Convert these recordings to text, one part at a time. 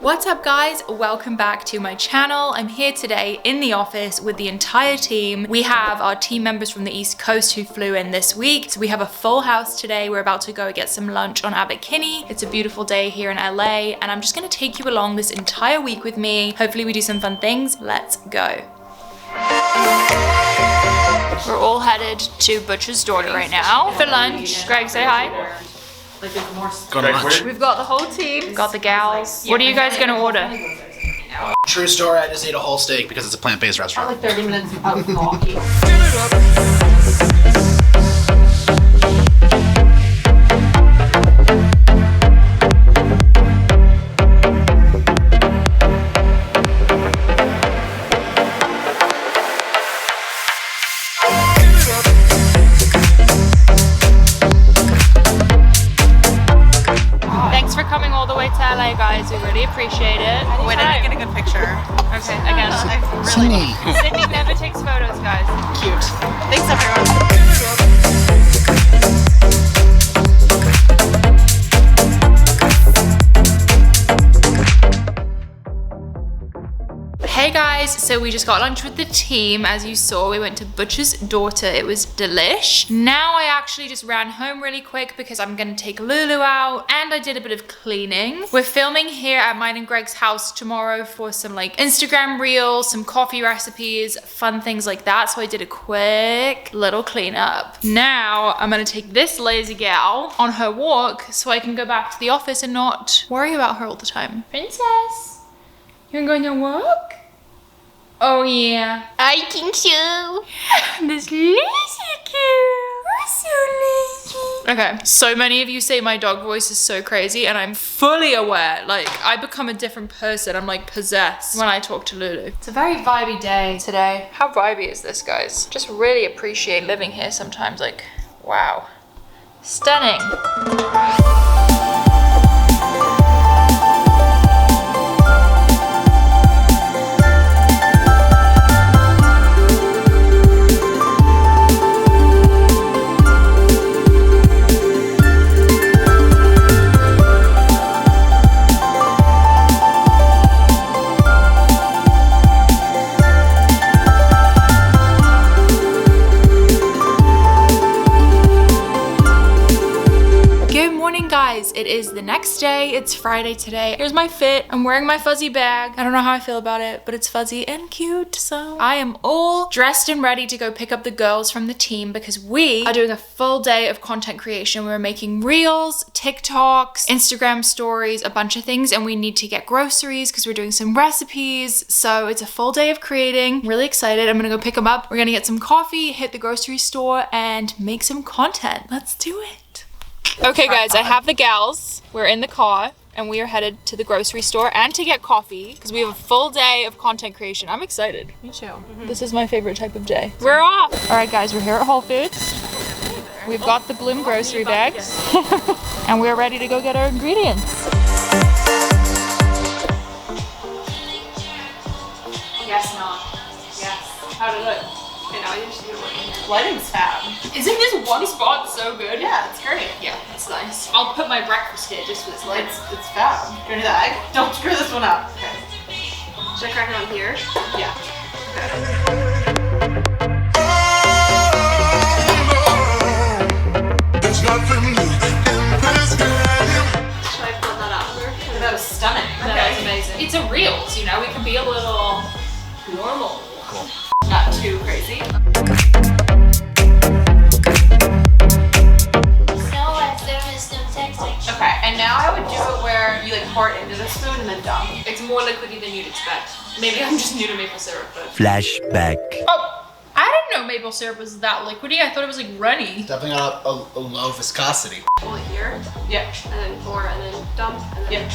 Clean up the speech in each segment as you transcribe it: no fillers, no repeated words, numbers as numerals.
What's up guys, welcome back to my channel. I'm here today in the office with the entire team. We have our team members from the East Coast who flew in this week. So we have a full house today. We're about to go get some lunch on Abbot Kinney. It's a beautiful day here in LA and I'm just gonna take you along this entire week with me. Hopefully we do some fun things. Let's go. We're all headed to Butcher's Daughter right now for lunch. Greg, say hi. We've got the whole team, got the gals. What are you guys gonna order? True story, I just ate a whole steak because it's a plant-based restaurant. Like 30 minutes out of Milwaukee. Thanks for coming all the way to LA, guys. We really appreciate it. Wait, I didn't get a good picture. Okay, again. Sydney. Sydney never takes photos, guys. Cute. Thanks, everyone. Hey guys, so we just got lunch with the team. As you saw, we went to Butcher's Daughter. It was delish. Now I actually just ran home really quick because I'm gonna take Lulu out and I did a bit of cleaning. We're filming here at mine and Greg's house tomorrow for some like Instagram reels, some coffee recipes, fun things like that. So I did a quick little cleanup. Now I'm gonna take this lazy gal on her walk so I can go back to the office and not worry about her all the time. Princess, you're going to walk? Oh yeah. I think so. This lazy girl. I'm so lazy. Okay, so many of you say my dog voice is so crazy and I'm fully aware. Like, I become a different person. I'm like possessed when I talk to Lulu. It's a very vibey day today. How vibey is this, guys? Just really appreciate living here sometimes. Like, wow. Stunning. Guys, it is the next day. It's Friday today. Here's my fit. I'm wearing my fuzzy bag. I don't know how I feel about it, but it's fuzzy and cute. So I am all dressed and ready to go pick up the girls from the team because we are doing a full day of content creation. We're making reels, TikToks, Instagram stories, a bunch of things, and we need to get groceries because we're doing some recipes. So it's a full day of creating. I'm really excited. I'm gonna go pick them up. We're gonna get some coffee, hit the grocery store, and make some content. Let's do it. Okay guys, I have the gals. We're in the car and we are headed to the grocery store and to get coffee because we have a full day of content creation. I'm excited. Me too. This is my favorite type of day. We're off! All right guys, we're here at Whole Foods. We've got the Bloom grocery bags and we're ready to go get our ingredients. Yes, not. Yes. How'd it look? Lighting's fab. Isn't this one spot so good? Yeah, it's great. Yeah, that's nice. I'll put my breakfast here just for this light. It's fab. Do you want to do the egg? Don't screw this one up. Okay. Should I crack it on here? Yeah. Should I put that after? That was stunning. That was amazing. It's a reels, you know, we can be a little normal. Cool. Not too crazy. Okay, and now I would do it where you like pour it into the spoon and then dump. It's more liquidy than you'd expect. Maybe I'm just new to maple syrup, but... Flashback. Oh! I didn't know maple syrup was that liquidy. I thought it was like runny. Definitely got a low viscosity. Pull it here. Yeah. And then pour and then dump and then...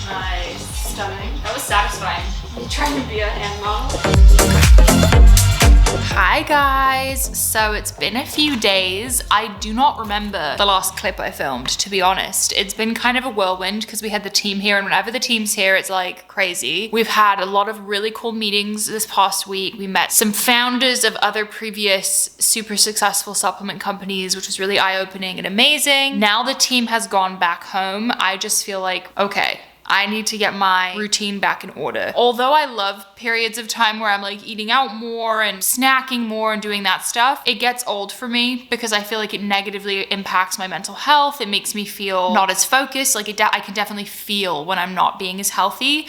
Nice. Stunning. That was satisfying. You trying to be a hand model? Hi guys. So it's been a few days. I do not remember the last clip I filmed, to be honest. It's been kind of a whirlwind because we had the team here, and whenever the team's here, it's like crazy. We've had a lot of really cool meetings this past week. We met some founders of other previous super successful supplement companies, which was really eye-opening and amazing. Now the team has gone back home. I just feel like, okay, I need to get my routine back in order. Although I love periods of time where I'm like eating out more and snacking more and doing that stuff, it gets old for me because I feel like it negatively impacts my mental health. It makes me feel not as focused. Like I can definitely feel when I'm not being as healthy.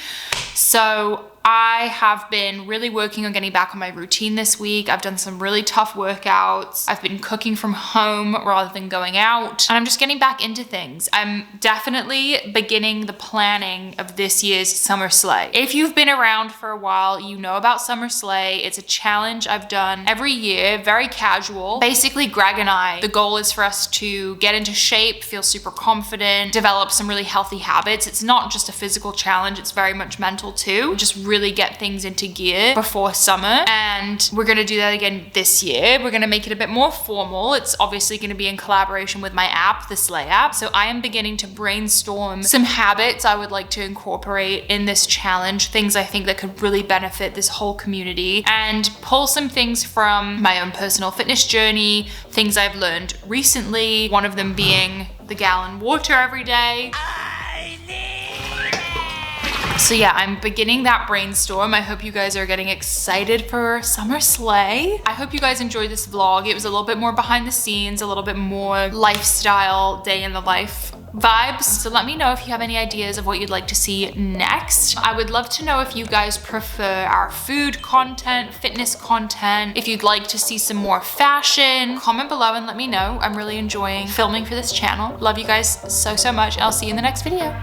So I have been really working on getting back on my routine this week. I've done some really tough workouts. I've been cooking from home rather than going out, and I'm just getting back into things. I'm definitely beginning the planning of this year's Summer Slay. If you've been around for a while, you know about Summer Slay. It's a challenge I've done every year, very casual. Basically, Greg and I, the goal is for us to get into shape, feel super confident, develop some really healthy habits. It's not just a physical challenge, it's very much mental too. Just really get things into gear before summer, and we're gonna do that again this year. We're gonna make it a bit more formal. It's obviously gonna be in collaboration with my app, the Slay app. So I am beginning to brainstorm some habits I would like to incorporate in this challenge, things I think that could really benefit this whole community, and pull some things from my own personal fitness journey, things I've learned recently, one of them being the gallon water every day. So yeah, I'm beginning that brainstorm. I hope you guys are getting excited for Summer Slay. I hope you guys enjoyed this vlog. It was a little bit more behind the scenes, a little bit more lifestyle, day in the life vibes. So let me know if you have any ideas of what you'd like to see next. I would love to know if you guys prefer our food content, fitness content, if you'd like to see some more fashion. Comment below and let me know. I'm really enjoying filming for this channel. Love you guys so much. I'll see you in the next video.